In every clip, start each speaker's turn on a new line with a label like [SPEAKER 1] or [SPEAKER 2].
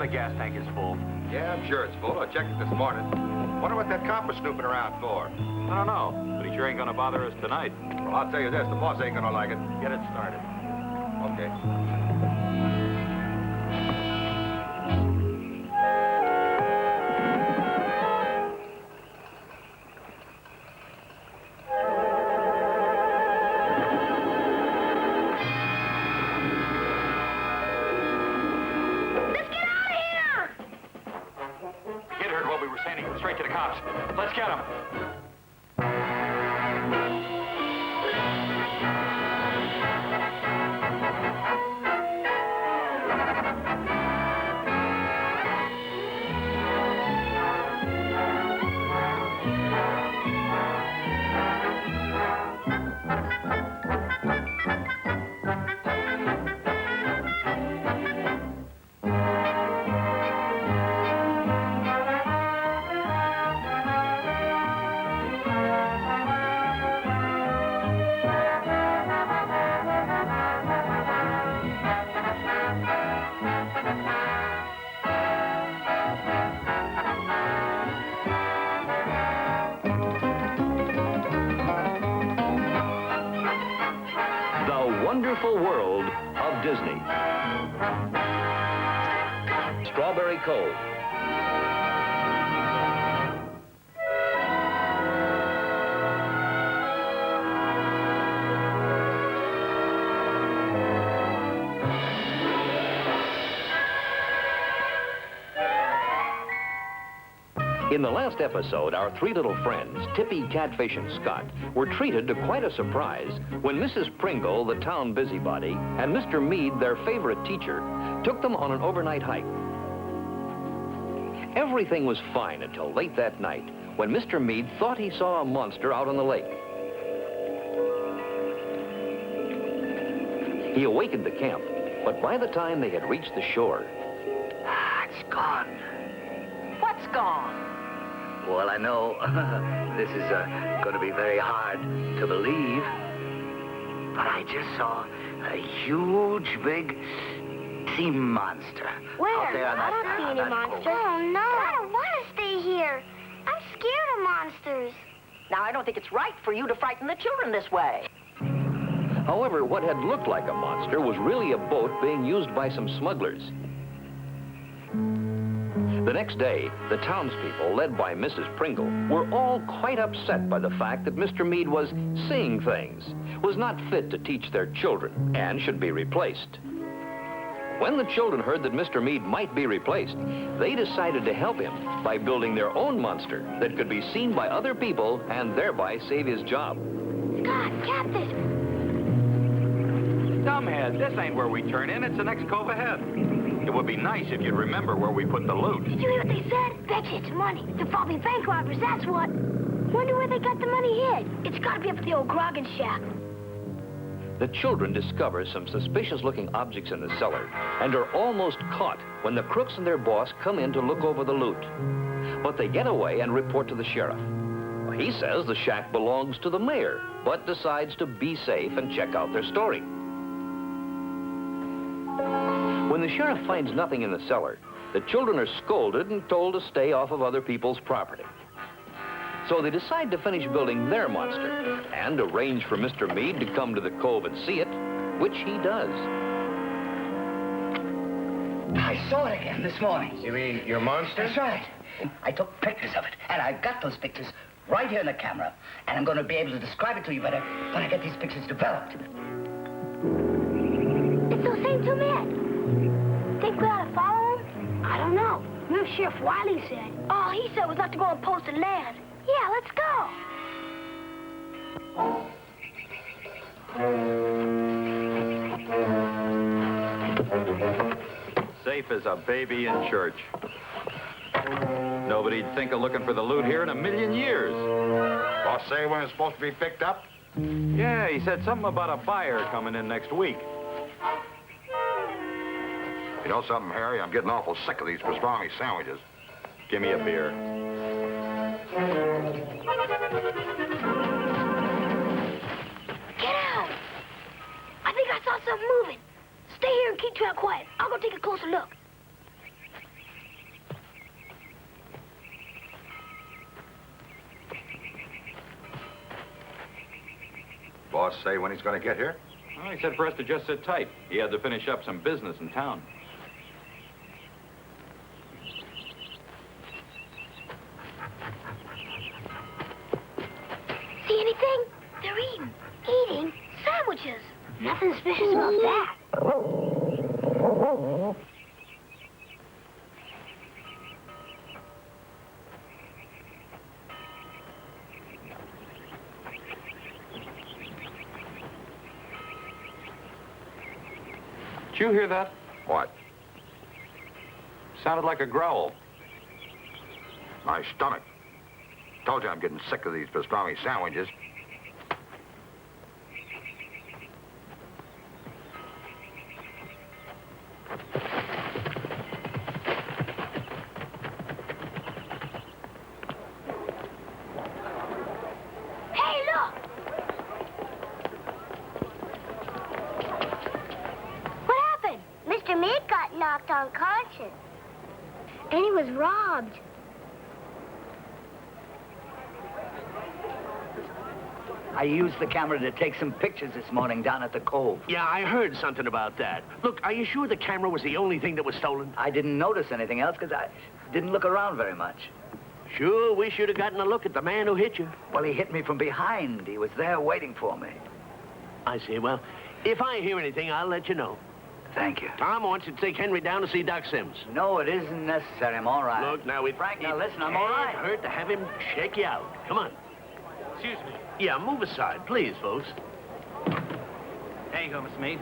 [SPEAKER 1] gas tank is full.
[SPEAKER 2] Yeah, I'm sure it's full. I checked it this morning. Wonder what that cop was snooping around for.
[SPEAKER 1] I don't know, but he sure ain't gonna bother us tonight.
[SPEAKER 2] Well, I'll tell you this, the boss ain't gonna like it.
[SPEAKER 1] Get it started.
[SPEAKER 2] Okay.
[SPEAKER 1] Straight to the cops. Let's get him.
[SPEAKER 3] World of Disney. Strawberry Cove. In the last episode, our three little friends, Tippy, Catfish, and Scott, were treated to quite a surprise when Mrs. Pringle, the town busybody, and Mr. Meade, their favorite teacher, took them on an overnight hike. Everything was fine until late that night, when Mr. Meade thought he saw a monster out on the lake. He awakened the camp, but by the time they had reached the shore...
[SPEAKER 4] It's gone.
[SPEAKER 5] What's gone?
[SPEAKER 4] Well, I know this is going to be very hard to believe, but I just saw a huge, big sea monster.
[SPEAKER 6] Where?
[SPEAKER 4] Out there on
[SPEAKER 6] I
[SPEAKER 4] that,
[SPEAKER 6] don't see any
[SPEAKER 4] that
[SPEAKER 6] monsters.
[SPEAKER 4] cove.
[SPEAKER 6] Oh, no. I don't want to stay here. I'm scared of monsters.
[SPEAKER 5] Now, I don't think it's right for you to frighten the children this way.
[SPEAKER 3] However, what had looked like a monster was really a boat being used by some smugglers. The next day, the townspeople, led by Mrs. Pringle, were all quite upset by the fact that Mr. Meade was seeing things, was not fit to teach their children, and should be replaced. When the children heard that Mr. Meade might be replaced, they decided to help him by building their own monster that could be seen by other people and thereby save his job.
[SPEAKER 6] Scott, Catfish.
[SPEAKER 1] Dumbhead, this ain't where we turn in. It's the next cove ahead. It would be nice if you'd remember where we put the loot.
[SPEAKER 6] Did you hear what they said? Betcha it's money. The Bobby bank robbers, that's what. Wonder where they got the money hid. It's gotta be up at the old Grogan shack.
[SPEAKER 3] The children discover some suspicious-looking objects in the cellar and are almost caught when the crooks and their boss come in to look over the loot. But they get away and report to the sheriff. He says the shack belongs to the mayor, but decides to be safe and check out their story. When the sheriff finds nothing in the cellar, the children are scolded and told to stay off of other people's property. So they decide to finish building their monster and arrange for Mr. Meade to come to the cove and see it, which he does.
[SPEAKER 4] I saw it again this morning.
[SPEAKER 2] You mean your monster?
[SPEAKER 4] That's right. I took pictures of it, and I've got those pictures right here in the camera. And I'm going to be able to describe it to you better when I get these pictures developed.
[SPEAKER 6] It's those same two men. Think we ought to follow him? I don't know. Remember Sheriff Wiley said. All he said was not to go on posted land. Yeah, let's
[SPEAKER 1] go. Safe as a baby in church. Nobody'd think of looking for the loot here in a million years.
[SPEAKER 2] Boss say when it's supposed to be picked up?
[SPEAKER 1] Yeah, he said something about a buyer coming in next week.
[SPEAKER 2] You know something, Harry? I'm getting awful sick of these pastrami sandwiches.
[SPEAKER 1] Give me a beer.
[SPEAKER 6] Get out! I think I saw something moving. Stay here and keep track quiet. I'll go take a closer look.
[SPEAKER 2] boss say when he's going to get here?
[SPEAKER 1] Well, he said for us to just sit tight. He had to finish up some business in town.
[SPEAKER 6] See anything? They're eating. Eating sandwiches. Nothing suspicious about that.
[SPEAKER 1] Did you hear that?
[SPEAKER 2] What?
[SPEAKER 1] Sounded like a growl.
[SPEAKER 2] My stomach. Told you I'm getting sick of these pastrami sandwiches.
[SPEAKER 6] Hey, look! What happened? Mr. Meade got knocked unconscious. And he was robbed.
[SPEAKER 4] I used the camera to take some pictures this morning down at the cove.
[SPEAKER 7] Yeah, I heard something about that. Look, are you sure the camera was the only thing that was stolen?
[SPEAKER 4] I didn't notice anything else because I didn't look around very much.
[SPEAKER 7] Sure, we should have gotten a look at the man who hit you.
[SPEAKER 4] Well, he hit me from behind. He was there waiting for me.
[SPEAKER 7] I see. Well, if I hear anything, I'll let you know.
[SPEAKER 4] Thank you.
[SPEAKER 7] Tom wants you to take Henry down to see Doc Sims.
[SPEAKER 4] No, it isn't necessary. I'm all right.
[SPEAKER 7] Look, now,
[SPEAKER 4] Frank, now listen, I'm all
[SPEAKER 7] can't
[SPEAKER 4] right.
[SPEAKER 7] hurt to have him shake you out. Come on.
[SPEAKER 8] Excuse me.
[SPEAKER 7] Yeah, move aside, please, folks.
[SPEAKER 8] There you go, Mr. Meade.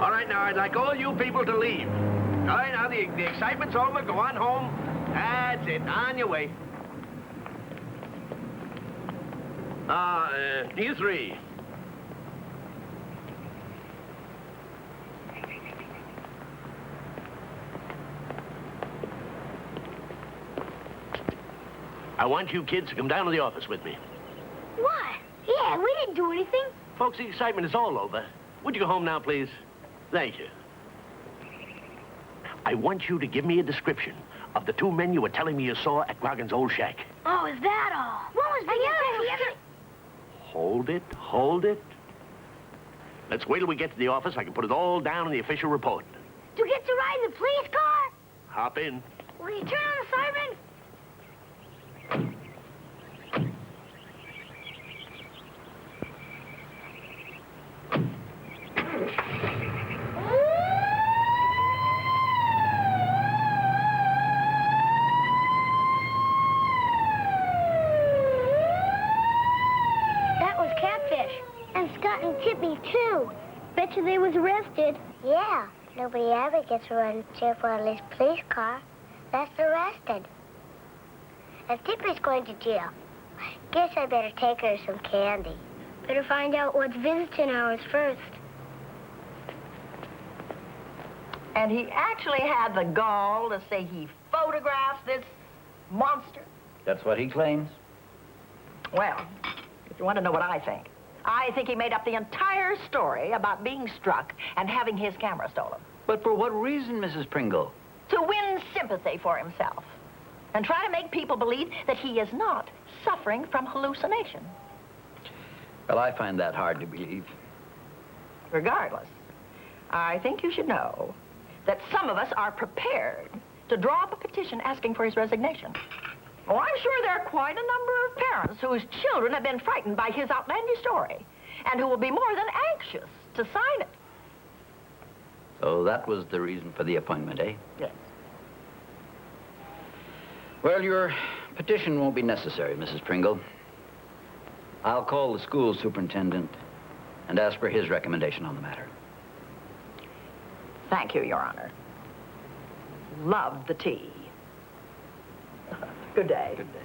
[SPEAKER 7] All right, now, I'd like all you people to leave. All right, now, the excitement's over. Go on home. That's it. On your way. You three. I want you kids to come down to the office with me.
[SPEAKER 6] Why? Yeah, we didn't do anything.
[SPEAKER 7] Folks, the excitement is all over. Would you go home now, please? Thank you. I want you to give me a description of the two men you were telling me you saw at Groggin's old shack.
[SPEAKER 6] Oh, is that all? What was the
[SPEAKER 7] Hold it, hold it. Let's wait till we get to the office. I can put it all down in the official report.
[SPEAKER 6] Do you get to ride in the police car?
[SPEAKER 7] Hop in.
[SPEAKER 6] Will you turn on the siren? That was Catfish. And Scott and Tippy, too. Bet you they was arrested. Yeah. Nobody ever gets to run Sheriff Wiley's police car. That's arrested. And Tippy's going to jail. Guess I better take her some candy. Better find out what's visiting hours first.
[SPEAKER 5] And he actually had the gall to say he photographed this monster.
[SPEAKER 4] That's what he claims.
[SPEAKER 5] Well, if you want to know what I think he made up the entire story about being struck and having his camera stolen.
[SPEAKER 4] But for what reason, Mrs. Pringle?
[SPEAKER 5] To win sympathy for himself and try to make people believe that he is not suffering from hallucination.
[SPEAKER 4] Well, I find that hard to believe.
[SPEAKER 5] Regardless, I think you should know that some of us are prepared to draw up a petition asking for his resignation. Oh, I'm sure there are quite a number of parents whose children have been frightened by his outlandish story and who will be more than anxious to sign it.
[SPEAKER 4] So that was the reason for the appointment, eh?
[SPEAKER 5] Yes.
[SPEAKER 4] Well, your petition won't be necessary, Mrs. Pringle. I'll call the school superintendent and ask for his recommendation on the matter.
[SPEAKER 5] Thank you, Your Honor. Love the tea. Good day.
[SPEAKER 4] Good day.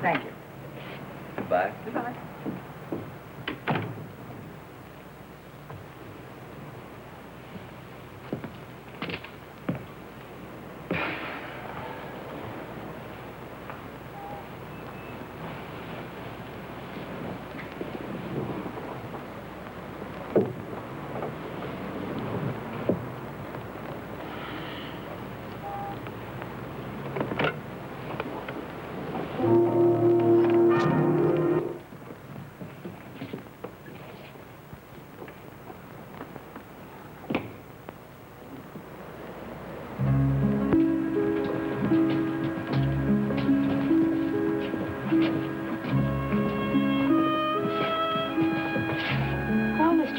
[SPEAKER 5] Thank you.
[SPEAKER 4] Goodbye.
[SPEAKER 5] Goodbye.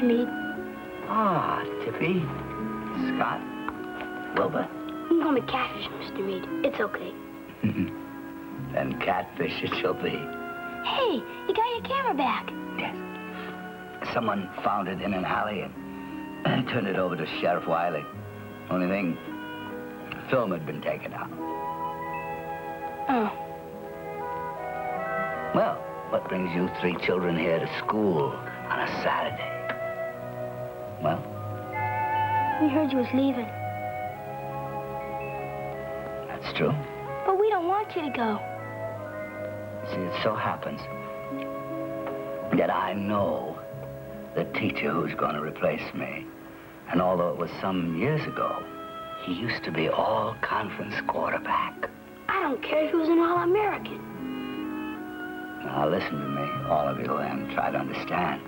[SPEAKER 6] Mr. Meade.
[SPEAKER 4] Ah, Tippy, Scott, Wilbur.
[SPEAKER 6] You can call me Catfish, Mr. Meade. It's okay.
[SPEAKER 4] And Catfish it shall be.
[SPEAKER 6] Hey, you got your camera back.
[SPEAKER 4] Yes. Someone found it in an alley and turned it over to Sheriff Wiley. Only thing, the film had been taken out.
[SPEAKER 6] Oh.
[SPEAKER 4] Well, what brings you 3 children here to school on a Saturday? Well?
[SPEAKER 6] We heard you was leaving.
[SPEAKER 4] That's true.
[SPEAKER 6] But we don't want you to go.
[SPEAKER 4] See, it so happens that I know the teacher who's going to replace me. And although it was some years ago, he used to be all-conference quarterback.
[SPEAKER 6] I don't care if he was an All-American.
[SPEAKER 4] Now, listen to me, all of you, and try to understand.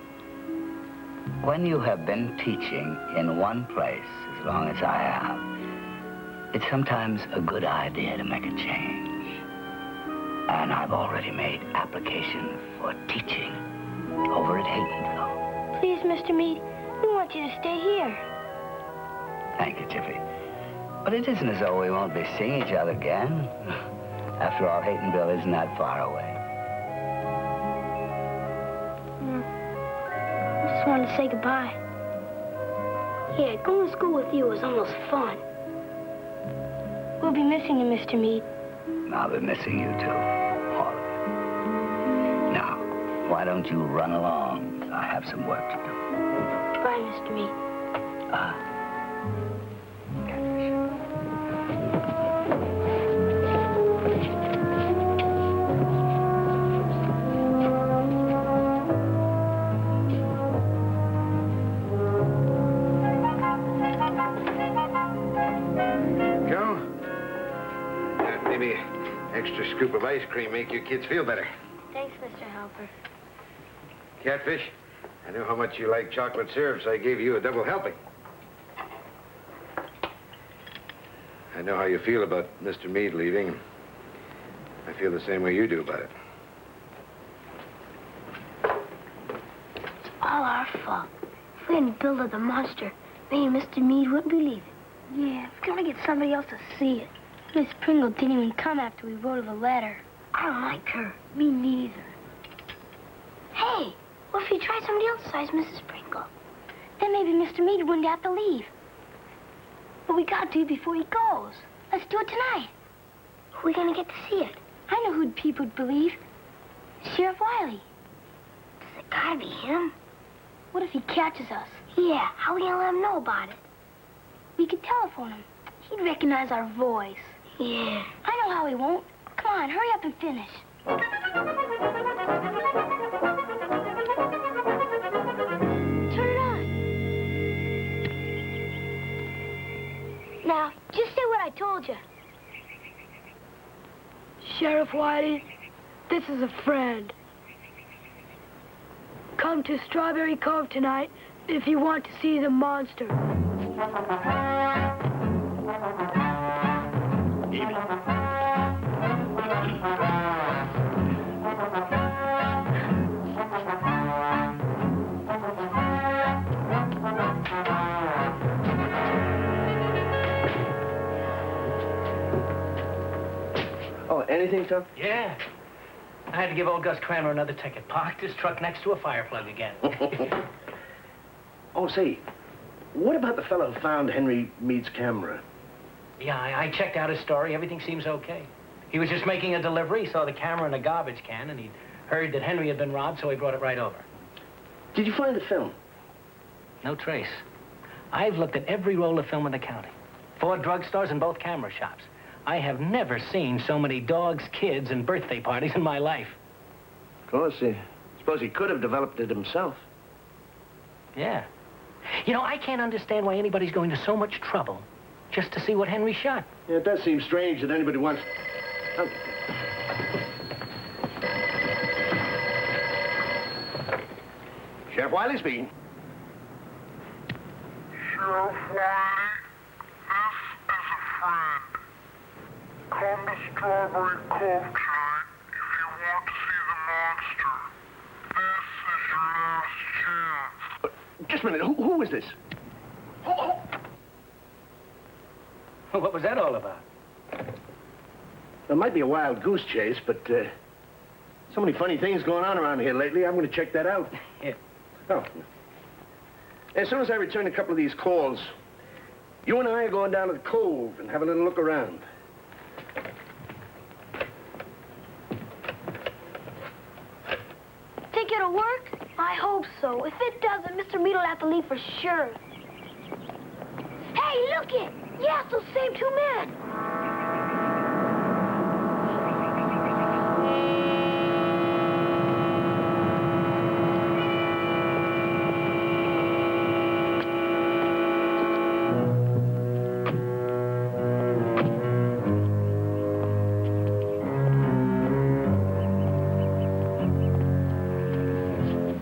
[SPEAKER 4] When you have been teaching in one place as long as I have, it's sometimes a good idea to make a change. And I've already made application for teaching over at Hastings.
[SPEAKER 6] Please, Mr. Meade, we want you to stay here.
[SPEAKER 4] Thank you, Tippy. But it isn't as though we won't be seeing each other again. After all, Haytonville isn't that far away.
[SPEAKER 6] I just wanted to say goodbye. Yeah, going to school with you was almost fun. We'll be missing you, Mr. Meade.
[SPEAKER 4] I'll be missing you, too. All of you. Now, why don't you run along? I have some work to do.
[SPEAKER 6] Goodbye, Mr. Meade.
[SPEAKER 4] Catfish.
[SPEAKER 7] Joe? Maybe an extra scoop of ice cream make you kids feel better.
[SPEAKER 6] Thanks, Mr. Halper.
[SPEAKER 7] Catfish, I knew how much you like chocolate syrup, so I gave you a double helping. I know how you feel about Mr. Meade leaving. I feel the same way you do about it.
[SPEAKER 6] It's all our fault. If we hadn't built the monster, maybe Mr. Meade wouldn't be leaving. Yeah, we've got to get somebody else to see it. Miss Pringle didn't even come after we wrote her the letter. I don't like her. Me neither. Hey, what if we tried somebody else besides Mrs. Pringle? Then maybe Mr. Meade wouldn't have to leave. But we got to before he goes. Let's do it tonight. Who are we going to get to see it? I know who people would believe. Sheriff Wiley. Does it gotta be him? What if he catches us? Yeah, how are we going to let him know about it? We could telephone him. He'd recognize our voice. Yeah. I know how he won't. Come on, hurry up and finish. Turn it on. Now, just say what I told you.
[SPEAKER 9] Sheriff Wiley, this is a friend. Come to Strawberry Cove tonight if you want to see the monster.
[SPEAKER 7] Oh, anything, Tom?
[SPEAKER 8] Yeah. I had to give old Gus Cranmer another ticket. Parked his truck next to a fire plug again.
[SPEAKER 7] Oh, say, what about the fellow who found Henry Meade's camera?
[SPEAKER 8] Yeah, I checked out his story. Everything seems okay. He was just making a delivery, saw the camera in a garbage can, and he'd heard that Henry had been robbed, so he brought it right over.
[SPEAKER 7] Did you find the film?
[SPEAKER 8] No trace. I've looked at every roll of film in the county. 4 drugstores and both camera shops. I have never seen so many dogs, kids, and birthday parties in my life.
[SPEAKER 7] Of course, suppose he could have developed it himself.
[SPEAKER 8] Yeah. You know, I can't understand why anybody's going to so much trouble just to see what Henry shot.
[SPEAKER 7] Yeah, it does seem strange that anybody wants... Oh. Sheriff Wiley speaking.
[SPEAKER 10] Sheriff Wiley, this is a friend. Come to Strawberry Cove tonight if you want to see the monster. This is your last chance.
[SPEAKER 7] Just a minute. Who is this?
[SPEAKER 8] What was that all about?
[SPEAKER 7] There might be a wild goose chase, but so many funny things going on around here lately. I'm going to check that out.
[SPEAKER 8] Yeah.
[SPEAKER 7] Oh. As soon as I return a couple of these calls, you and I are going down to the cove and have a little look around.
[SPEAKER 9] Think it'll work? I hope so. If it doesn't, Mr. Meade will have to leave for sure. Hey, look it! Yes, those same two men.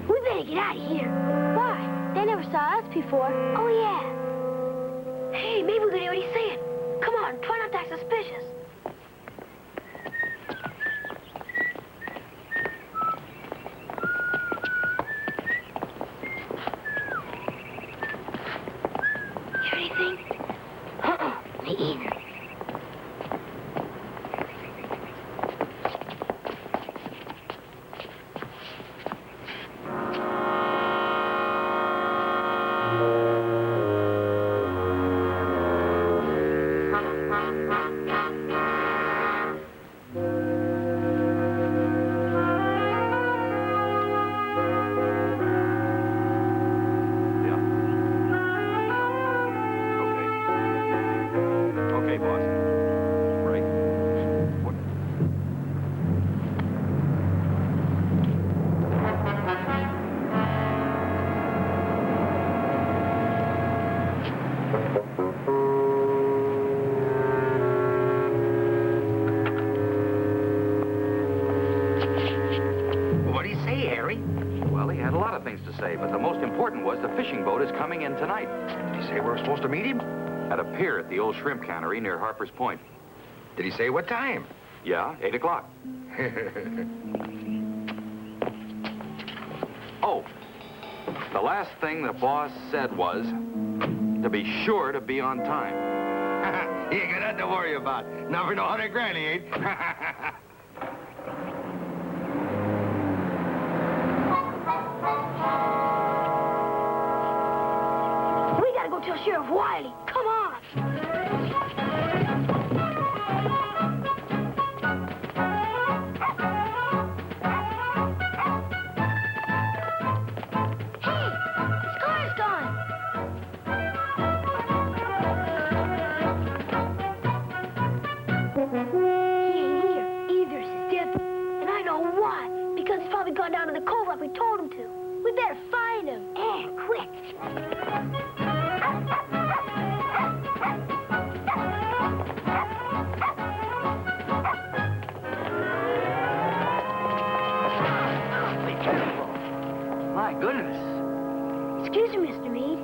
[SPEAKER 9] We better get out of here. Why? They never saw us before. Oh, yeah. Hey, maybe we can hear what he's saying. Come on, try not to act suspicious. Hear anything? Me either.
[SPEAKER 1] Okay, boss. Right. What?
[SPEAKER 4] What do you say, Harry?
[SPEAKER 1] Well, he had a lot of things to say, but the most important was the fishing boat is coming in tonight.
[SPEAKER 2] Did he say we're supposed to meet him?
[SPEAKER 1] At a pier at the old shrimp cannery near Harper's Point.
[SPEAKER 2] Did he say what time?
[SPEAKER 1] Yeah, 8 o'clock. Oh, the last thing the boss said was to be sure to be on time.
[SPEAKER 2] You ain't got nothing to worry about. Not for no 100 grand, he ain't.
[SPEAKER 9] We gotta go tell Sheriff Wiley. Come on. Hey, his car's gone. He ain't here. Either is Tippy. And I know why. Because he's probably gone down to the cove like we told him to. We better find him. And quick.
[SPEAKER 4] My goodness.
[SPEAKER 9] Excuse me, Mr. Meade.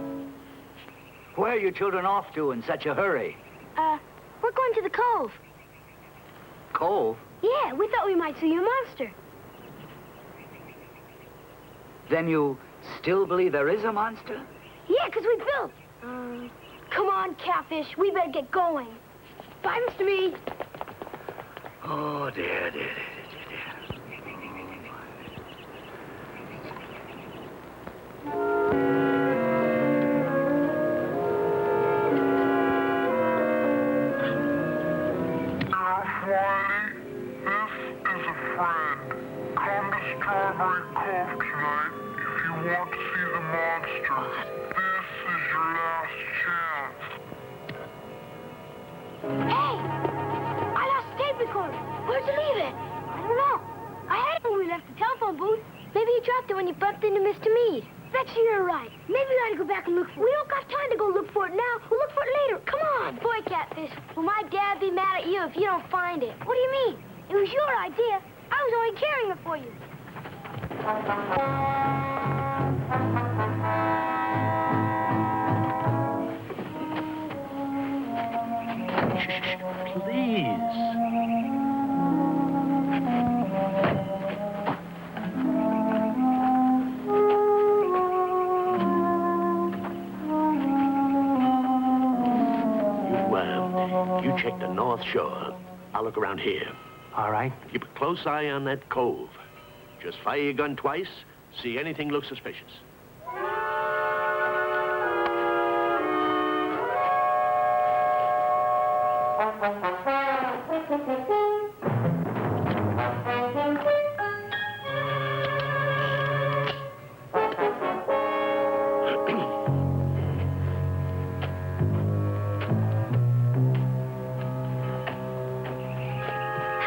[SPEAKER 4] Where are you children off to in such a hurry?
[SPEAKER 9] We're going to the cove.
[SPEAKER 4] Cove?
[SPEAKER 9] Yeah, we thought we might see a monster.
[SPEAKER 4] Then you still believe there is a monster?
[SPEAKER 9] Yeah, 'cause we built. Come on, Catfish. We better get going. Bye, Mr. Meade.
[SPEAKER 4] Oh, dear, dear, dear, dear, dear.
[SPEAKER 10] Come to Strawberry Cove tonight if you want to see the monster. This is your last chance.
[SPEAKER 9] Hey! I lost the tape recorder. Where'd you leave it? I don't know. I had it when we left the telephone booth. Maybe you dropped it when you bumped into Mr. Meade. Bet you you're right. Maybe we ought to go back and look for it. We don't got time to go look for it now. We'll look for it later. Come on. Boy, Catfish, will my dad be mad at you if you don't find it? What do you mean? It was your idea. I was only carrying it for you.
[SPEAKER 8] Please.
[SPEAKER 7] check the North Shore. I'll look around here.
[SPEAKER 8] All right.
[SPEAKER 7] Keep a close eye on that cove. Just fire your gun twice. See anything look suspicious.
[SPEAKER 9] How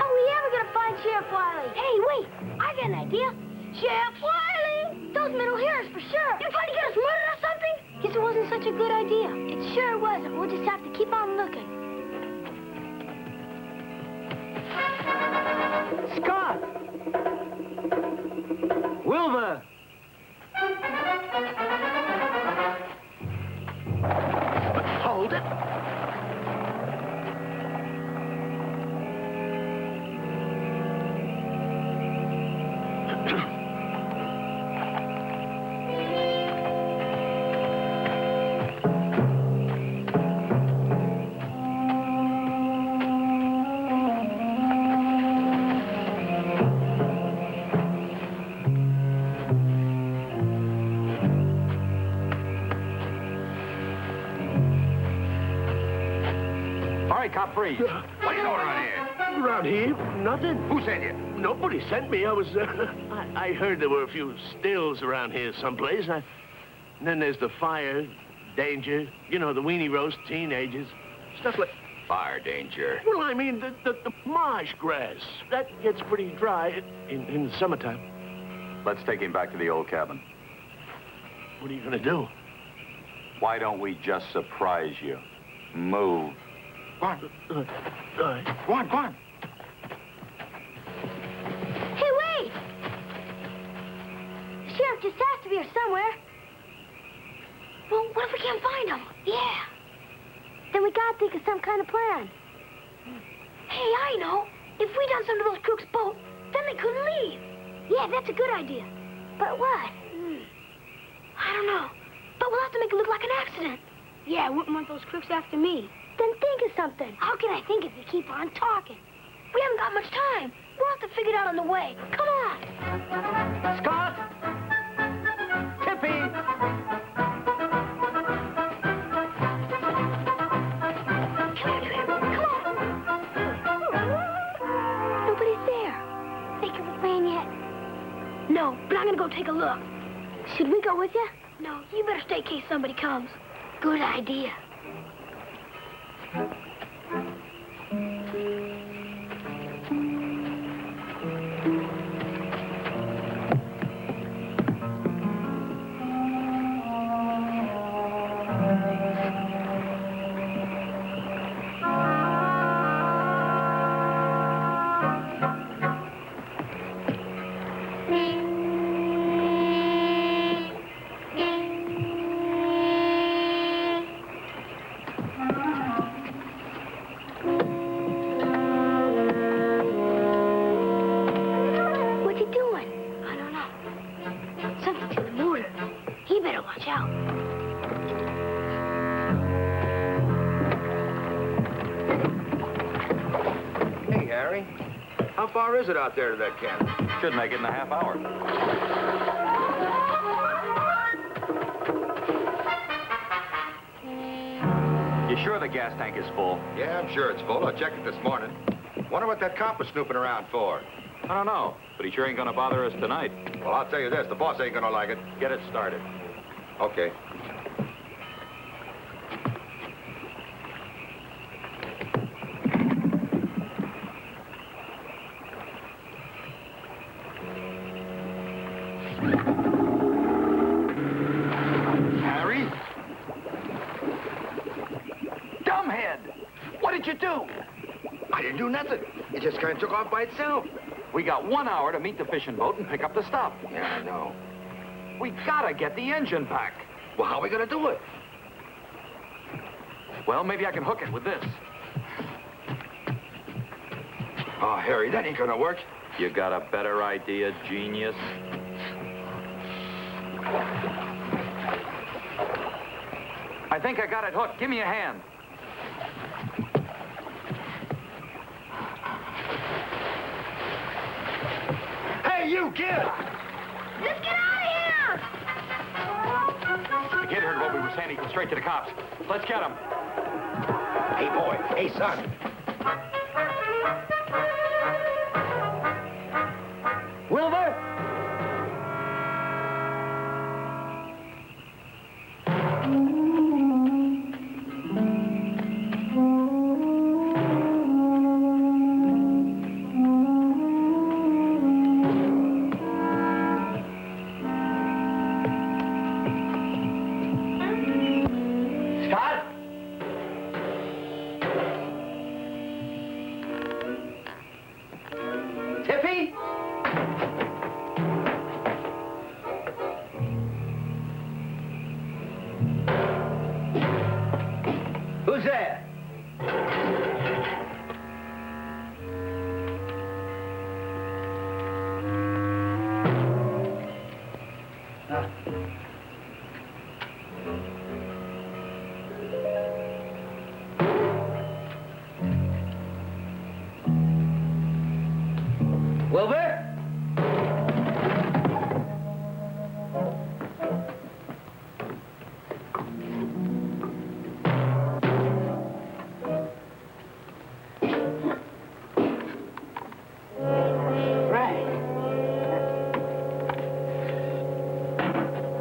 [SPEAKER 9] are we ever gonna find Sheriff Wiley? Hey, wait! I got an idea. Sheriff Wiley! Those men will hear us for sure. You're trying to get us murdered or something? Guess it wasn't such a good idea. It sure wasn't. We'll just have to keep on looking.
[SPEAKER 8] Scott! Wilbur!
[SPEAKER 7] Hold it.
[SPEAKER 1] All right, cop, freeze.
[SPEAKER 2] What are you doing around here?
[SPEAKER 7] Around here? Nothing.
[SPEAKER 2] Who sent you?
[SPEAKER 7] Nobody sent me. I was, I heard there were a few stills around here someplace. And then there's the fire, danger, you know, the weenie roast, teenagers, stuff like...
[SPEAKER 2] Fire danger.
[SPEAKER 7] Well, I mean, the marsh grass. That gets pretty dry in the summertime.
[SPEAKER 1] Let's take him back to the old cabin.
[SPEAKER 7] What are you going to do?
[SPEAKER 1] Why don't we just surprise you? Move.
[SPEAKER 2] Go on. Go on, go on.
[SPEAKER 9] Hey, wait! The sheriff just has to be here somewhere. Well, what if we can't find him? Yeah. Then we gotta think of some kind of plan. Hey, I know. If we done something to those crooks' boat, then they couldn't leave. Yeah, that's a good idea. But what? I don't know. But we'll have to make it look like an accident. Yeah, I wouldn't want those crooks after me. Then think of something. How can I think if you keep on talking? We haven't got much time. We'll have to figure it out on the way. Come on.
[SPEAKER 8] Scott! Tippy!
[SPEAKER 9] Come on. Nobody's there. Think of a plan yet? No, but I'm gonna go take a look. Should we go with you? No, you better stay in case somebody comes. Good idea.
[SPEAKER 2] How far is it out there to that camp?
[SPEAKER 1] Should make it in a half hour. You sure the gas tank is full?
[SPEAKER 2] Yeah, I'm sure it's full. I checked it this morning. Wonder what that cop was snooping around for.
[SPEAKER 1] I don't know, but he sure ain't gonna bother us tonight.
[SPEAKER 2] Well, I'll tell you this, the boss ain't gonna like it.
[SPEAKER 1] Get it started.
[SPEAKER 2] Okay.
[SPEAKER 1] Harry? Dumbhead! What did you do?
[SPEAKER 2] I didn't do nothing. It just kind of took off by itself.
[SPEAKER 1] We got 1 hour to meet the fishing boat and pick up the stuff.
[SPEAKER 2] Yeah, I know.
[SPEAKER 1] We gotta get the engine back.
[SPEAKER 2] Well, how are we gonna do it?
[SPEAKER 1] Well, maybe I can hook it with this.
[SPEAKER 2] Oh, Harry, that ain't gonna work.
[SPEAKER 1] You got a better idea, genius? I think I got it hooked. Give me a hand.
[SPEAKER 7] you, kid!
[SPEAKER 9] Let's get out of here!
[SPEAKER 1] The kid heard what we were saying. He goes straight to the cops. Let's get him.
[SPEAKER 3] Hey, boy. Hey, son.
[SPEAKER 8] Wilbur?
[SPEAKER 4] Scott? Tippy? Who's there? Wilbur?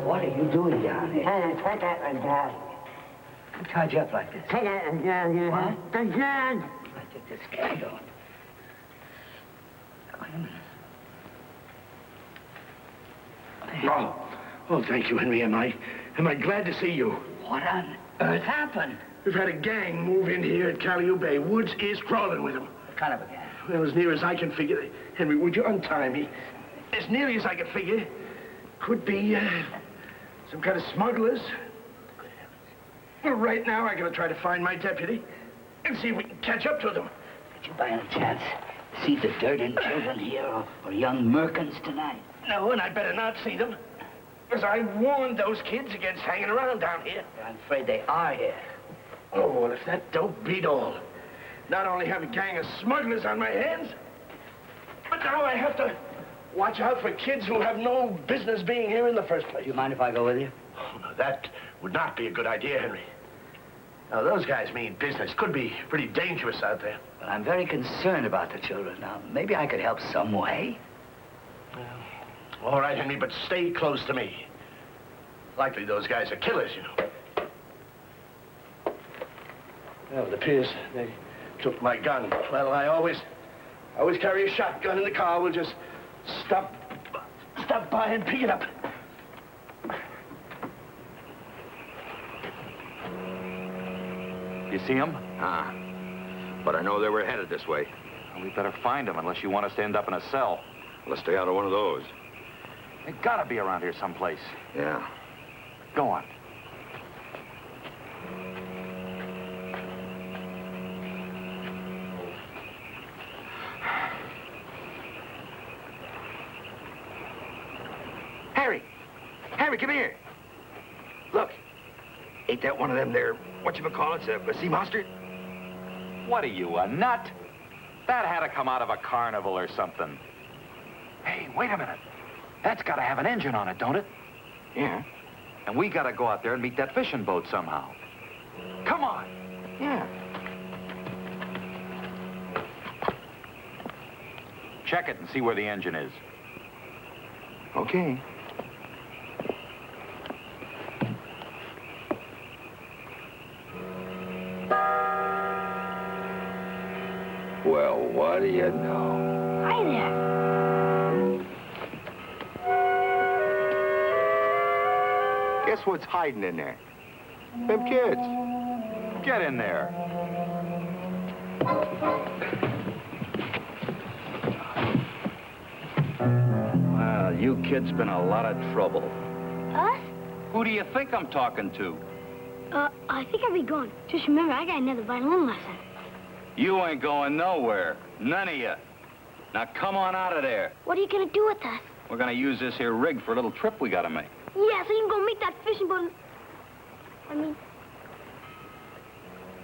[SPEAKER 4] What are you doing down here? Who tied you up like this? What? I think this guy going. Wait a minute.
[SPEAKER 7] Oh, thank you, Henry. Am I glad to see you?
[SPEAKER 4] What on earth happened?
[SPEAKER 7] We've had a gang move in here at Calliope. Woods is crawling with them.
[SPEAKER 4] What kind of a gang?
[SPEAKER 7] Well, as near as I can figure, Henry, would you untie me? As nearly as I can figure, could be some kind of smugglers. Well, right now, I'm going to try to find my deputy and see if we can catch up to them.
[SPEAKER 4] Did you by any chance see the Durden children here or young Merkins tonight?
[SPEAKER 7] No, and I better not see them. Because I warned those kids against hanging around down here.
[SPEAKER 4] I'm afraid they are here.
[SPEAKER 7] Oh, well, if that don't beat all. Not only have a gang of smugglers on my hands, but now I have to watch out for kids who have no business being here in the first place.
[SPEAKER 4] Do you mind if I go with you?
[SPEAKER 7] Oh, no, that would not be a good idea, Henry. Now, those guys mean business. Could be pretty dangerous out there.
[SPEAKER 4] Well, I'm very concerned about the children. Now, maybe I could help some way.
[SPEAKER 7] All right, Henry, but stay close to me. Likely those guys are killers, you know. Well, it appears they took my gun. Well, I always carry a shotgun in the car. We'll just stop by and pick it up.
[SPEAKER 1] You see him?
[SPEAKER 2] But I know they were headed this way.
[SPEAKER 1] Well, we better find him unless you want us to end up in a cell.
[SPEAKER 2] Let's stay out of one of those.
[SPEAKER 1] They gotta be around here someplace.
[SPEAKER 2] Yeah.
[SPEAKER 1] Go on.
[SPEAKER 2] Harry, come here. Look. Ain't that one of them there, whatchamacallits, a sea monster?
[SPEAKER 1] What are you, a nut? That had to come out of a carnival or something. Hey, wait a minute. That's got to have an engine on it, don't it?
[SPEAKER 2] Yeah.
[SPEAKER 1] And we got to go out there and meet that fishing boat somehow. Come on.
[SPEAKER 2] Yeah.
[SPEAKER 1] Check it and see where the engine is.
[SPEAKER 2] Okay. Well, what do you know?
[SPEAKER 9] Hi there.
[SPEAKER 2] Guess what's hiding in there? Them kids.
[SPEAKER 1] Get in there. Well, you kids been a lot of trouble.
[SPEAKER 9] Us?
[SPEAKER 1] Who do you think I'm talking to?
[SPEAKER 9] I think I'll be going. Just remember, I got another violin lesson.
[SPEAKER 1] You ain't going nowhere. None of you. Now come on out of there.
[SPEAKER 9] What are you gonna do with us?
[SPEAKER 1] We're gonna use this here rig for a little trip we gotta make.
[SPEAKER 9] Yeah, so you can go meet that fishing boat. I mean,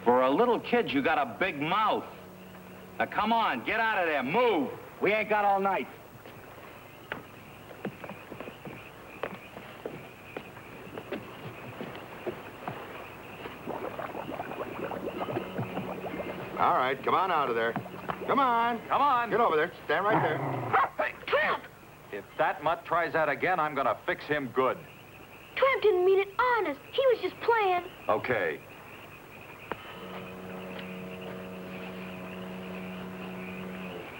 [SPEAKER 1] For a little kid, you got a big mouth. Now come on, get out of there, move. We ain't got all night.
[SPEAKER 2] All right, come on out of there. Come on.
[SPEAKER 1] Come on.
[SPEAKER 2] Get over there. Stand right there.
[SPEAKER 5] Hey, Tramp!
[SPEAKER 1] If that mutt tries that again, I'm gonna fix him good.
[SPEAKER 9] Tramp didn't mean it honest. He was just playing.
[SPEAKER 1] Okay.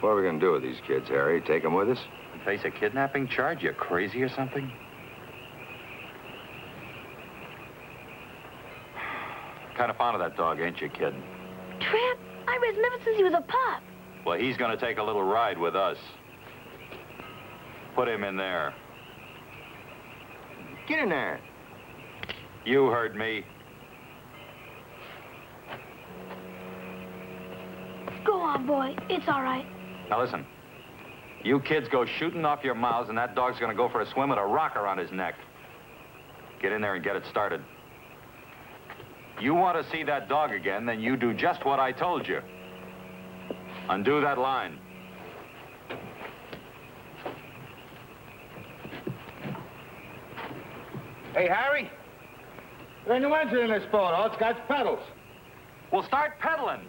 [SPEAKER 2] What are we going to do with these kids, Harry? Take them with us?
[SPEAKER 1] Face a kidnapping charge? You crazy or something? Kind of fond of that dog, ain't you, kid?
[SPEAKER 9] Tramp, I raised him ever since he was a pup.
[SPEAKER 1] Well, he's gonna take a little ride with us. Put him in there.
[SPEAKER 2] Get in there.
[SPEAKER 1] You heard me.
[SPEAKER 9] Go on, boy. It's all right.
[SPEAKER 1] Now listen. You kids go shooting off your mouths, and that dog's gonna go for a swim with a rocker on his neck. Get in there and get it started. You want to see that dog again, then you do just what I told you. Undo that line.
[SPEAKER 7] Hey, Harry. There ain't no engine in this boat. All it's got's pedals.
[SPEAKER 1] We'll start pedaling.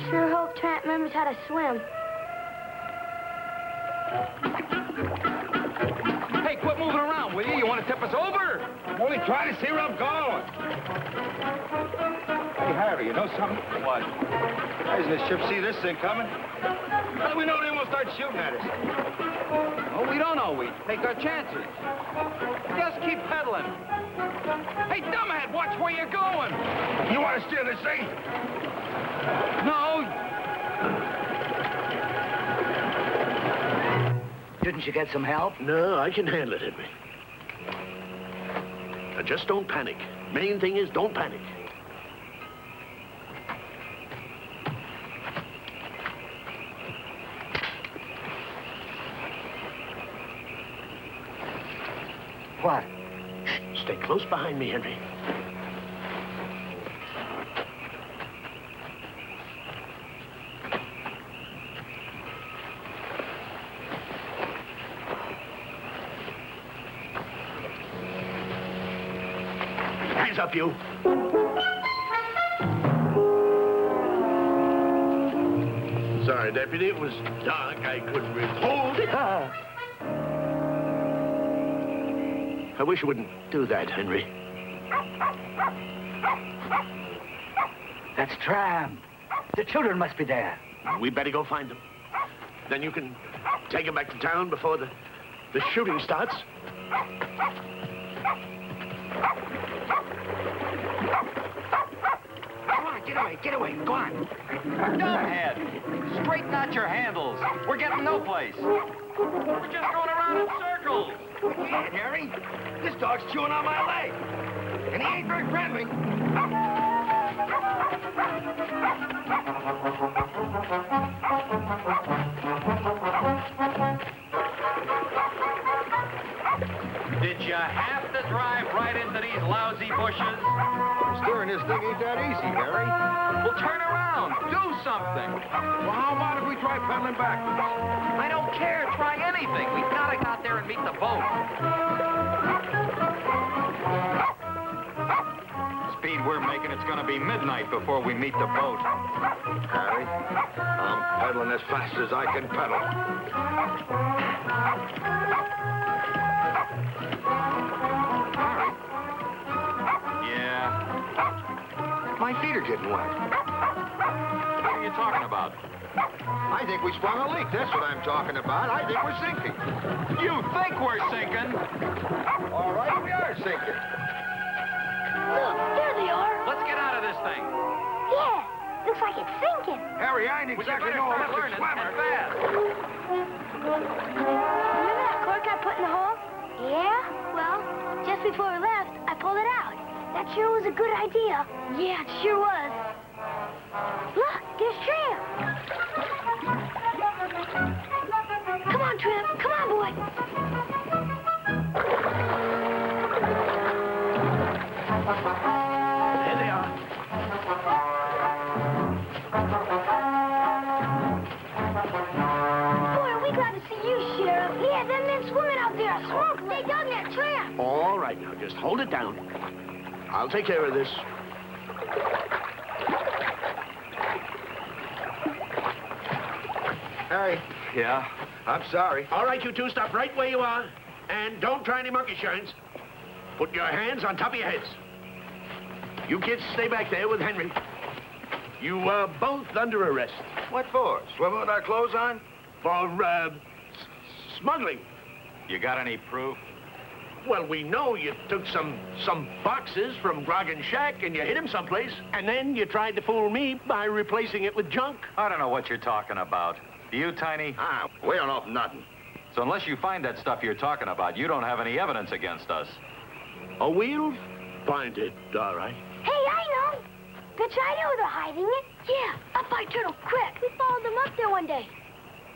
[SPEAKER 9] Sure hope Tramp remembers how to swim.
[SPEAKER 1] Hey, quit moving around, will you? You want to tip us over?
[SPEAKER 7] I'm only trying to see where I'm going. Hey, Harry, you know something?
[SPEAKER 1] What?
[SPEAKER 7] Why doesn't the ship see this thing coming? How do we know they won't start shooting at us?
[SPEAKER 1] Oh, we don't know. We take our chances. Just keep pedaling. Hey, dumbhead, watch where you're going.
[SPEAKER 7] You want to steer this thing?
[SPEAKER 1] No.
[SPEAKER 4] Didn't you get some help?
[SPEAKER 11] No, I can handle it, Henry. Now, just don't panic. Main thing is don't panic.
[SPEAKER 4] What?
[SPEAKER 11] Shh, stay close behind me, Henry. Hands up, you. Sorry, Deputy. It was dark. I couldn't really hold it. I wish you wouldn't do that, Henry.
[SPEAKER 4] That's Tramp. The children must be there.
[SPEAKER 11] We better go find them. Then you can take them back to town before the shooting starts.
[SPEAKER 2] Come on, get away. Go on.
[SPEAKER 1] Dumbhead. Straighten out your handles. We're getting no place. We're just going around in circles.
[SPEAKER 2] We can't, Harry. This dog's chewing on my leg. And he ain't very friendly.
[SPEAKER 1] Did you have to drive right into these lousy bushes?
[SPEAKER 2] Steering this thing ain't that easy, Harry.
[SPEAKER 1] Well, turn around. Do something.
[SPEAKER 2] Well, how about if we try pedaling backwards?
[SPEAKER 1] I don't care. Try anything. We've got to get out there and meet the boat. Speed we're making, it's going to be midnight before we meet the boat.
[SPEAKER 2] Harry, I'm pedaling as fast as I can pedal. Harry?
[SPEAKER 1] Yeah.
[SPEAKER 2] My feet are getting wet.
[SPEAKER 1] What are you talking about?
[SPEAKER 2] I think we sprung a leak. That's what I'm talking about. I think we're sinking.
[SPEAKER 1] You think we're sinking?
[SPEAKER 2] All right, we are sinking.
[SPEAKER 9] There they are.
[SPEAKER 1] Let's get out of this thing.
[SPEAKER 9] Yeah, looks like it's sinking.
[SPEAKER 2] Harry, I ain't exactly no
[SPEAKER 1] start
[SPEAKER 2] electric
[SPEAKER 1] learning
[SPEAKER 2] swimmer.
[SPEAKER 1] and fast.
[SPEAKER 9] Remember that cork I put in the hole? Yeah? Well, just before we left, I pulled it out. That sure was a good idea. Yeah, it sure was. Look, there's Tramp. Come on, Tramp. Come on, boy.
[SPEAKER 11] There they are.
[SPEAKER 9] Boy, are we glad to see you, Sheriff. Yeah, them men swimming out there are smoke They dug that trap.
[SPEAKER 11] All right, now, just hold it down. I'll take care of this.
[SPEAKER 2] Harry.
[SPEAKER 1] Yeah?
[SPEAKER 2] I'm sorry.
[SPEAKER 11] All right, you two, stop right where you are. And don't try any monkey shines. Put your hands on top of your heads. You kids stay back there with Henry. You are both under arrest.
[SPEAKER 2] What for? Swimming with our clothes on?
[SPEAKER 11] For, smuggling.
[SPEAKER 1] You got any proof?
[SPEAKER 11] Well, we know you took some boxes from Bracken's shack and you hid them someplace. And then you tried to fool me by replacing it with junk.
[SPEAKER 1] I don't know what you're talking about. Do you, Tiny?
[SPEAKER 2] We don't know nothing.
[SPEAKER 1] So unless you find that stuff you're talking about, you don't have any evidence against us.
[SPEAKER 11] Oh, we'll find it, all right.
[SPEAKER 9] Hey, I know. Bet you I know they're hiding it. Yeah, up by Turtle Creek. We followed them up there one day.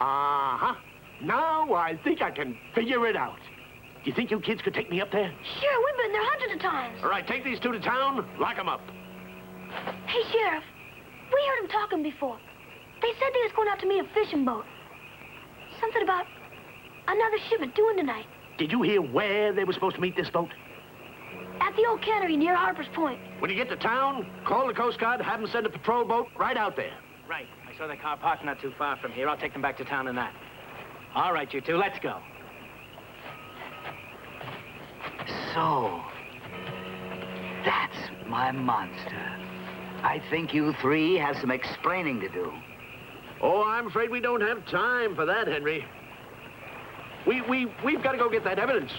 [SPEAKER 11] Uh-huh. Now I think I can figure it out. Do you think you kids could take me up there?
[SPEAKER 9] Sure, we've been there hundreds of times.
[SPEAKER 11] All right, take these two to town, lock them up.
[SPEAKER 9] Hey, Sheriff, we heard them talking before. They said they was going out to meet a fishing boat. Something about another ship at doing tonight.
[SPEAKER 11] Did you hear where they were supposed to meet this boat?
[SPEAKER 9] At the old cannery near Harper's Point.
[SPEAKER 11] When you get to town, call the Coast Guard, have them send a patrol boat right out there.
[SPEAKER 8] Right. I saw the car parked not too far from here. I'll take them back to town in that. All right, you two, let's go.
[SPEAKER 4] So, that's my monster. I think you three have some explaining to do.
[SPEAKER 11] Oh, I'm afraid we don't have time for that, Henry. We've got to go get that evidence.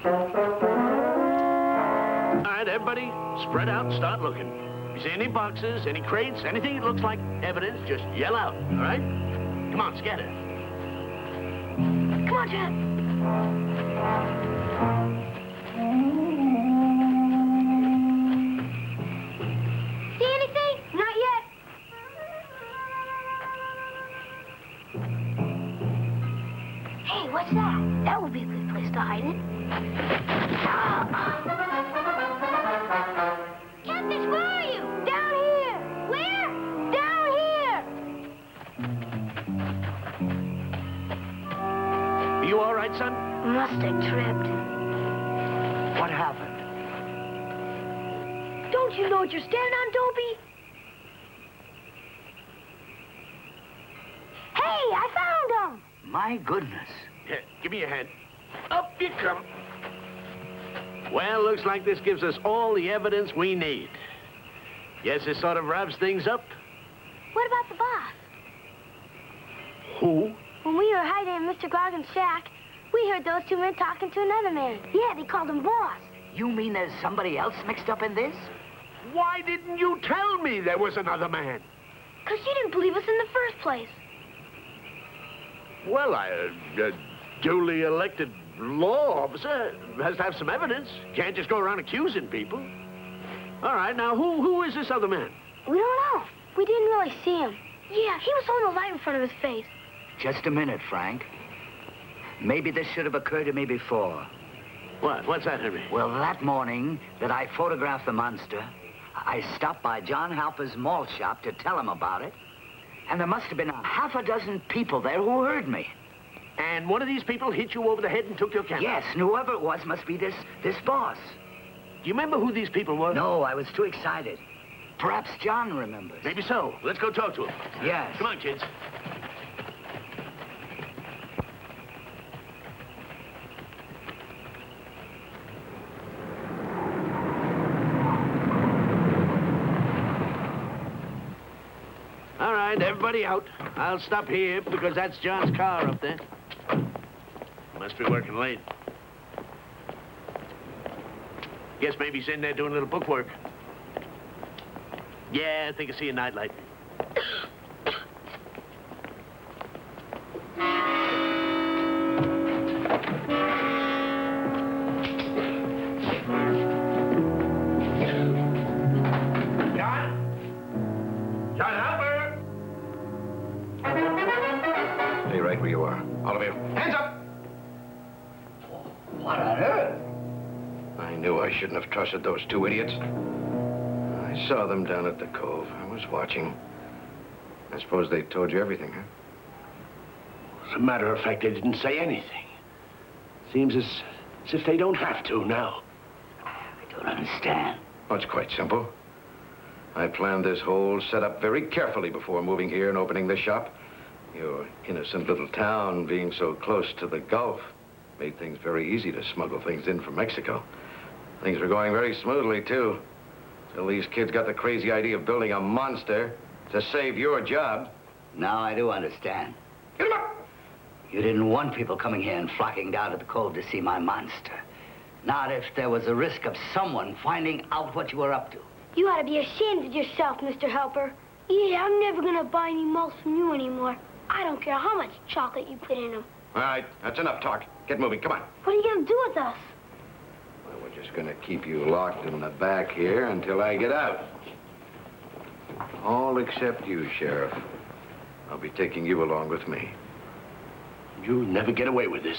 [SPEAKER 11] All right, everybody, spread out and start looking. If you see any boxes, any crates, anything that looks like evidence, just yell out, all right? Come on, scatter.
[SPEAKER 9] Come on, Jack. See anything? Not yet. Hey, what's that? That would be a good place to hide it. Catfish, where are you? Down here. Where? Down here.
[SPEAKER 11] Are you all right, son?
[SPEAKER 9] Must have tripped.
[SPEAKER 4] What happened?
[SPEAKER 9] Don't you know what you're standing on, Dopey? Hey, I found him.
[SPEAKER 4] My goodness.
[SPEAKER 11] Here, give me your hand. Up you come. Well, looks like this gives us all the evidence we need. Yes, this sort of wraps things up.
[SPEAKER 9] What about the boss?
[SPEAKER 11] Who?
[SPEAKER 9] When we were hiding in Mr. Gargan's shack, we heard those two men talking to another man. Yeah, they called him boss.
[SPEAKER 4] You mean there's somebody else mixed up in this?
[SPEAKER 11] Why didn't you tell me there was another man?
[SPEAKER 9] 'Cause you didn't believe us in the first place.
[SPEAKER 11] Well, a duly elected law officer has to have some evidence. Can't just go around accusing people. All right, now, who is this other man?
[SPEAKER 9] We don't know. We didn't really see him. Yeah, he was holding a light in front of his face.
[SPEAKER 4] Just a minute, Frank. Maybe this should have occurred to me before.
[SPEAKER 11] What? What's that, Henry?
[SPEAKER 4] Well, that morning that I photographed the monster, I stopped by John Halper's malt shop to tell him about it. And there must have been a half a dozen people there who heard me.
[SPEAKER 11] And one of these people hit you over the head and took your camera?
[SPEAKER 4] Yes, and whoever it was must be this boss.
[SPEAKER 11] Do you remember who these people were?
[SPEAKER 4] No, I was too excited. Perhaps John remembers.
[SPEAKER 11] Maybe so. Let's go talk to him.
[SPEAKER 4] Yes.
[SPEAKER 11] Come on, kids. All right, everybody out. I'll stop here because that's John's car up there. Must be working late. Guess maybe he's in there doing a little bookwork. Yeah, I think I see a nightlight.
[SPEAKER 7] John Halper!
[SPEAKER 2] Stay right where you are. All of you. Hands up!
[SPEAKER 4] What on earth?
[SPEAKER 2] I knew I shouldn't have trusted those two idiots. I saw them down at the cove. I was watching. I suppose they told you everything, huh?
[SPEAKER 11] As a matter of fact, they didn't say anything. Seems as if they don't have to now.
[SPEAKER 4] I don't understand.
[SPEAKER 2] Well, it's quite simple. I planned this whole setup very carefully before moving here and opening the shop. Your innocent little town being so close to the Gulf made things very easy to smuggle things in from Mexico. Things were going very smoothly, too. Till these kids got the crazy idea of building a monster to save your job.
[SPEAKER 4] Now I do understand.
[SPEAKER 2] Get him up!
[SPEAKER 4] You didn't want people coming here and flocking down to the cove to see my monster. Not if there was a risk of someone finding out what you were up to.
[SPEAKER 9] You ought to be ashamed of yourself, Mr. Halper. Yeah, I'm never gonna buy any mulch from you anymore. I don't care how much chocolate you put in them.
[SPEAKER 2] All right, that's enough talk. Get moving, come on.
[SPEAKER 9] What are you gonna do with us?
[SPEAKER 2] Well, we're just gonna keep you locked in the back here until I get out. All except you, Sheriff. I'll be taking you along with me.
[SPEAKER 11] You'll never get away with this.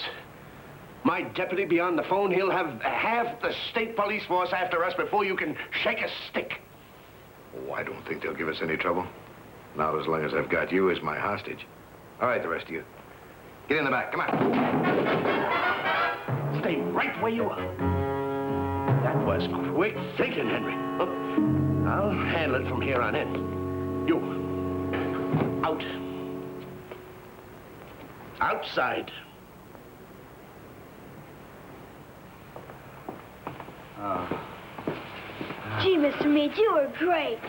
[SPEAKER 11] My deputy be on the phone. He'll have half the state police force after us before you can shake a stick.
[SPEAKER 2] Oh, I don't think they'll give us any trouble. Not as long as I've got you as my hostage. All right, the rest of you. Get in the back, come on.
[SPEAKER 11] Stay right where you are. That was quick thinking, Henry. I'll handle it from here on in. You, out. Outside.
[SPEAKER 9] Gee, Mr. Meade, you were great.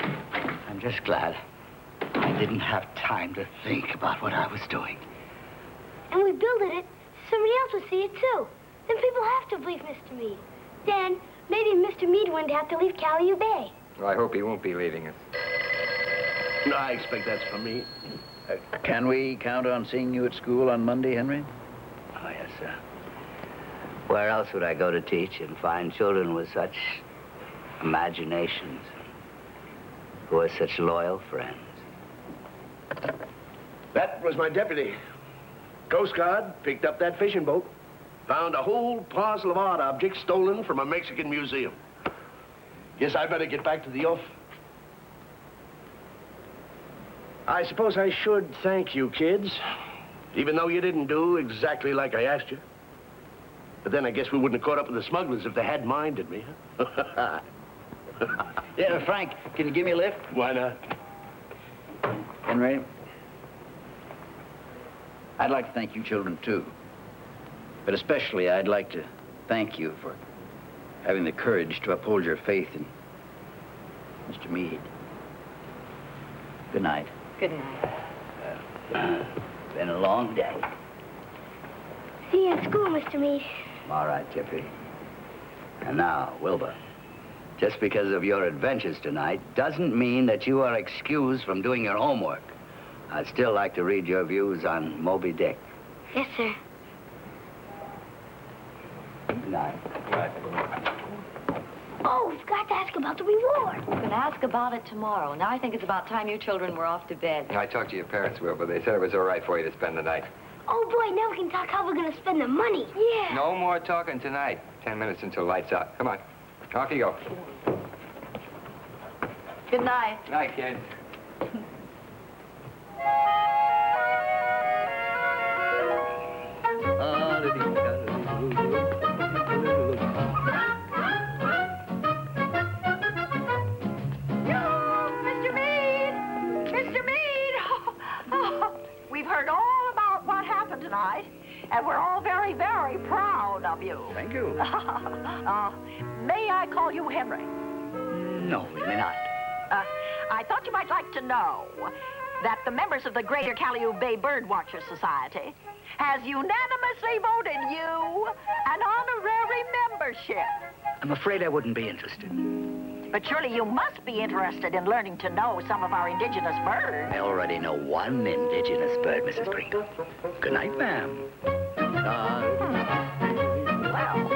[SPEAKER 4] I'm just glad I didn't have time to think about what I was doing.
[SPEAKER 9] And we builded it, somebody else would see it too. Then people have to believe Mr. Meade. Then maybe Mr. Meade wouldn't have to leave Calliope Bay.
[SPEAKER 12] Well, I hope he won't be leaving us.
[SPEAKER 11] No, I expect that's from me.
[SPEAKER 13] Can we count on seeing you at school on Monday, Henry?
[SPEAKER 4] Oh, yes, sir. Where else would I go to teach and find children with such imaginations, who are such loyal friends?
[SPEAKER 11] That was my deputy. Coast Guard picked up that fishing boat. Found a whole parcel of art objects stolen from a Mexican museum. Guess I better get back to the off. I suppose I should thank you, kids, even though you didn't do exactly like I asked you. But then I guess we wouldn't have caught up with the smugglers if they had minded me, huh?
[SPEAKER 13] Yeah, Frank, can you give me a lift?
[SPEAKER 11] Why not?
[SPEAKER 13] Henry, I'd like to thank you children, too. But especially, I'd like to thank you for having the courage to uphold your faith in Mr. Meade. Good night.
[SPEAKER 5] Good night.
[SPEAKER 4] Been a long day.
[SPEAKER 9] See you at school, Mr. Meade.
[SPEAKER 4] All right, Tippy. And now, Wilbur, just because of your adventures tonight doesn't mean that you are excused from doing your homework. I'd still like to read your views on Moby Dick.
[SPEAKER 9] Yes, sir.
[SPEAKER 4] Good night.
[SPEAKER 9] Oh, we forgot to ask about the reward.
[SPEAKER 5] We can ask about it tomorrow. Now I think it's about time you children were off to bed.
[SPEAKER 12] I talked to your parents, Will, but they said it was all right for you to spend the night.
[SPEAKER 9] Oh, boy, now we can talk how we're going to spend the money. Yeah.
[SPEAKER 12] No more talking tonight. 10 minutes until lights out. Come on. Off you go.
[SPEAKER 5] Good night.
[SPEAKER 12] Night, kids.
[SPEAKER 5] Mr. Meade! Mr. Meade! We've heard all about what happened tonight, and we're all very, very proud of you.
[SPEAKER 13] Thank you.
[SPEAKER 5] May I call you Henry?
[SPEAKER 4] No, we may not.
[SPEAKER 5] I thought you might like to know that the members of the Greater Calliope Bay Bird Watcher Society has unanimously voted you an honorary membership.
[SPEAKER 4] I'm afraid I wouldn't be interested.
[SPEAKER 5] But surely you must be interested in learning to know some of our indigenous birds.
[SPEAKER 4] I already know one indigenous bird, Mrs. Pringle. Good night, ma'am.
[SPEAKER 5] Well,